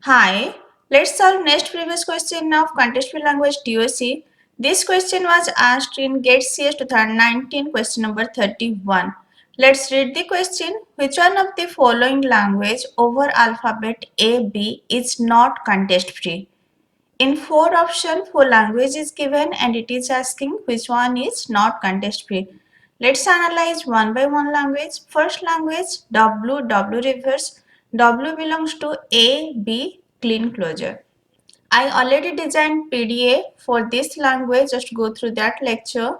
Hi, let's solve next previous question of contextual language DOC. This question was asked in GATE CS 2019 question number 31. Let's read the question. Which one of the following language over alphabet A, B is not context free? In four options, four language is given and it is asking which one is not context free. Let's analyze one by one language. First language W reverse. W belongs to A, B, clean closure. I already designed PDA for this language. Just go through that lecture.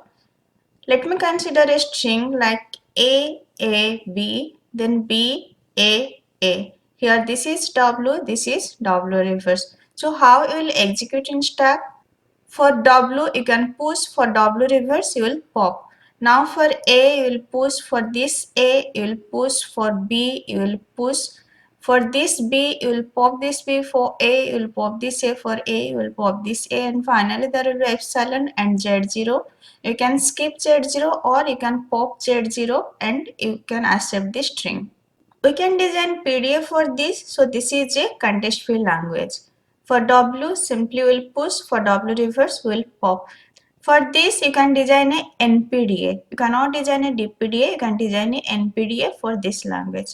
Let me consider a string like A, B, then B, A. Here this is W, this is W reverse. So how you will execute in stack? For W you can push, for W reverse you will pop. Now for A you will push, for this A you will push, for B you will push, for this B you will pop this B, for A you will pop this A, for A you will pop this A, and finally there will be epsilon and Z0. You can skip Z0 or you can pop Z0 and you can accept the string. We can design PDF for this. So this is a context free language. For W, simply will push. For W reverse, will pop. For this, you can design a NPDA. You cannot design a DPDA. You can design a NPDA for this language.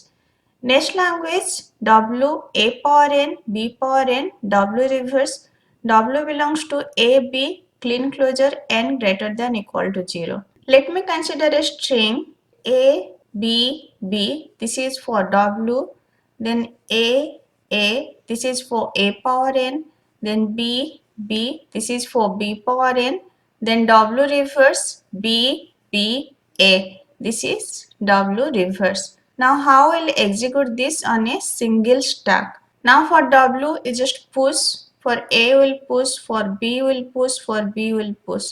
Next language, W, A power N, B power N, W reverse. W belongs to A, B, clean closure, N greater than equal to 0. Let me consider a string A, B. This is for W. Then A. This is for A power N. Then B. This is for B power N. Then W reverse B, A. This is W reverse. Now how will execute this on a single stack? Now for W, you just push. For A will push. For B will push. For B will push.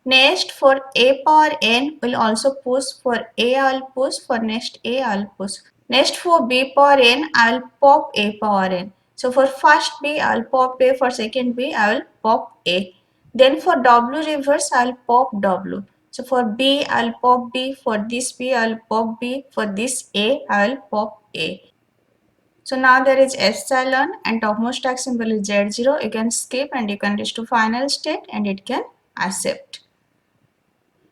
Next for A power N will also push. For A I'll push. For next A I'll push. Next for B power N I'll pop A power N. So for first B I'll pop A. For second B I will pop A. Then for W reverse I'll pop W. So for B I'll pop B. For this B I'll pop B. For this A I'll pop A. So now there is epsilon and topmost stack symbol is Z0. You can skip and you can reach to final state and it can accept.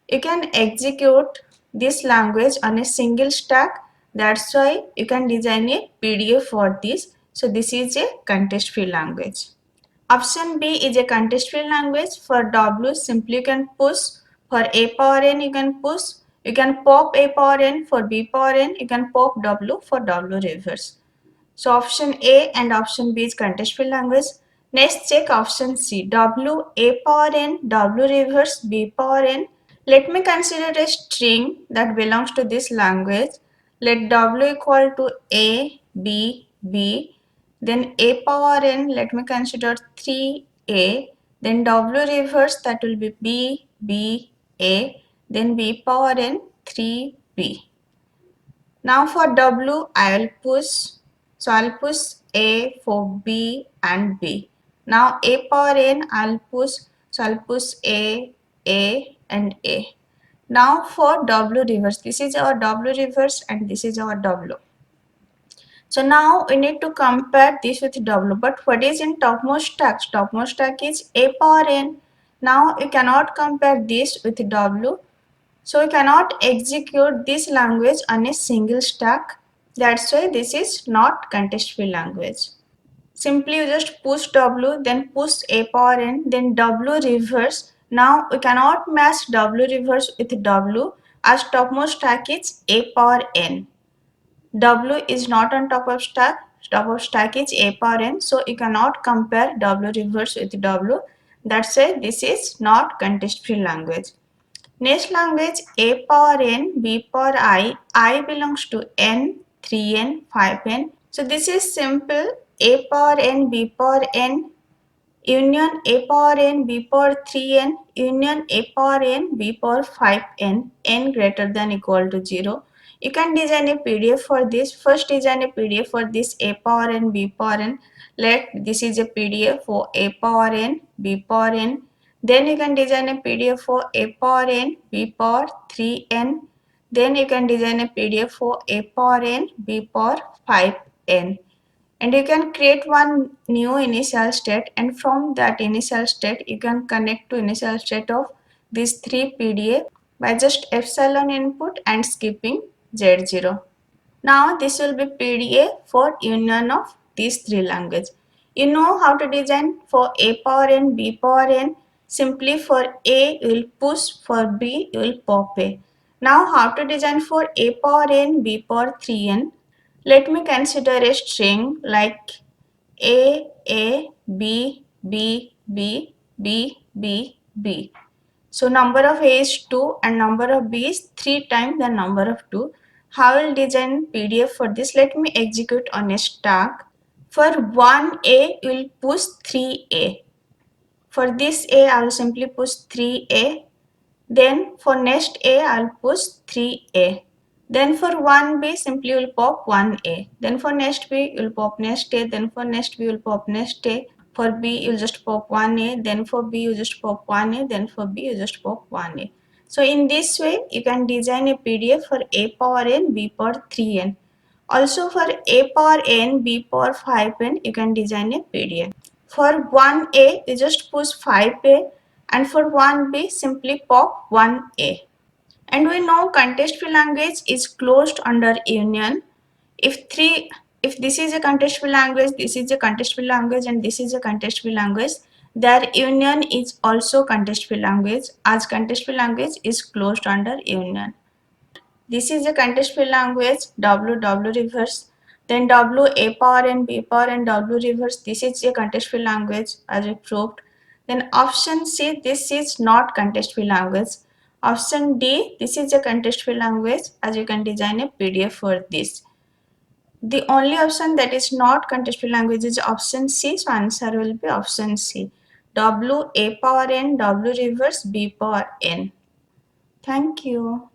You can execute this language on a single stack. That's why you can design a PDF for this. So this is a context free language. Option B is a context free language. For W, simply you can push. For A power N you can push. You can pop A power N. For B power N you can pop W. For W reverse. So option A and option B is context free language. Next check option C. W, A power N, W reverse, B power N. Let me consider a string that belongs to this language. Let W equal to B. Then A power N, let me consider 3A. Then W reverse, that will be A. Then B power N, 3B. Now for W, I will push. So I'll push A for B and B. Now A power N, I'll push. So I'll push A and A. Now for W reverse, this is our W reverse and this is our W. So now we need to compare this with W. But what is in topmost stack? Topmost stack is A power N. Now you cannot compare this with W. So you cannot execute this language on a single stack. That's why this is not context free language. Simply you just push W, then push A power N, then W reverse. Now we cannot match W reverse with W as topmost stack is A power N. W is not on top of stack is A power N, so you cannot compare W reverse with W. That's why this is not context free language. Next language A power N, B power I belongs to N, 3N, 5N. So this is simple. A power N, B power N, union A power N, B power 3N, union A power N, B power 5N, N greater than equal to 0. You can design a PDF for this. First design a PDF for this A power N, B power N. Let this is a PDF for A power N, B power N. Then you can design a PDF for A power N, B power 3N. Then you can design a PDF for A power N, B power 5N. And you can create one new initial state, and from that initial state you can connect to initial state of these three PDA by just epsilon input and skipping Z0. Now this will be PDA for union of these three languages. You know how to design for A power n, B power n. Simply for A you will push, for B you will pop A. Now how to design for A power n, B power 3n. Let me consider a string like A, B, B, B, B, B, B. So number of A is 2 and number of B is 3 times the number of 2. How will design PDF for this? Let me execute on a stack. For 1A, you will push 3A. For this A, I will simply push 3A. Then for next A, I'll push 3A. Then for 1B, simply you'll pop 1A. Then for next B, you'll pop next A. Then for next B, you'll pop next A. For B, you'll just pop 1A. Then for B, you just pop 1A. Then for B, you just pop 1A. So in this way, you can design a PDF for A power n, B power 3n. Also for A power n, B power 5n, you can design a PDF. For 1A, you just push 5A, and for 1B, simply pop 1A. And we know context-free language is closed under union. If this is a context-free language, this is a context-free language, and this is a context-free language, their union is also context-free language, as context-free language is closed under union. This is a context-free language, W reverse. Then W A power and B power and W reverse. This is a context-free language as we proved. Then option C, this is not context-free language. Option D, this is a context-free language, as you can design a PDF for this. The only option that is not context-free language is option C, so answer will be option C. W A power n, W reverse, B power n. Thank you.